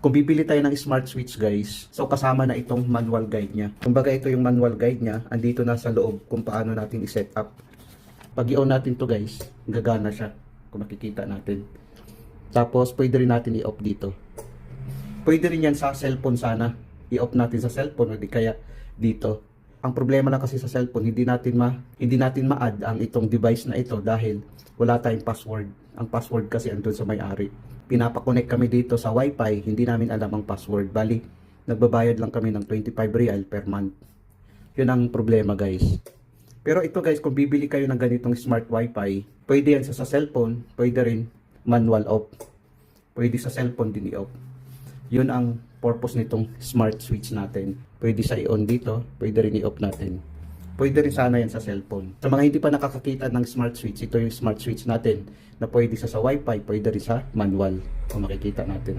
Kung bibili tayo ng smart switch guys, so kasama na itong manual guide niya. Kumbaga ito yung manual guide niya, andito na sa loob kung paano natin i-set up. Pag i-on natin to guys, gagana siya kung makikita natin. Tapos pwede rin natin i-off dito. Pwede rin yan sa cellphone sana. I-off natin sa cellphone o di kaya dito. Ang problema lang kasi sa cellphone, hindi natin ma-add ang itong device na ito dahil wala tayong password. Ang password kasi andun sa may-ari. Pinapakonect kami dito sa wifi, hindi namin alam ang password. Bali, nagbabayad lang kami ng 25 real per month. Yun ang problema guys. Pero ito guys, kung bibili kayo ng ganitong smart wifi, pwede yan sa cellphone, pwede rin manual off. Pwede sa cellphone din i-off. Yun ang purpose nitong smart switch natin. Pwede sa i-on dito, pwede rin i-off natin. Pwede rin sana yan sa cellphone. Sa mga hindi pa nakakakita ng smart switch, ito yung smart switch natin na pwede sa wifi, pwede rin sa manual. Kung makikita natin.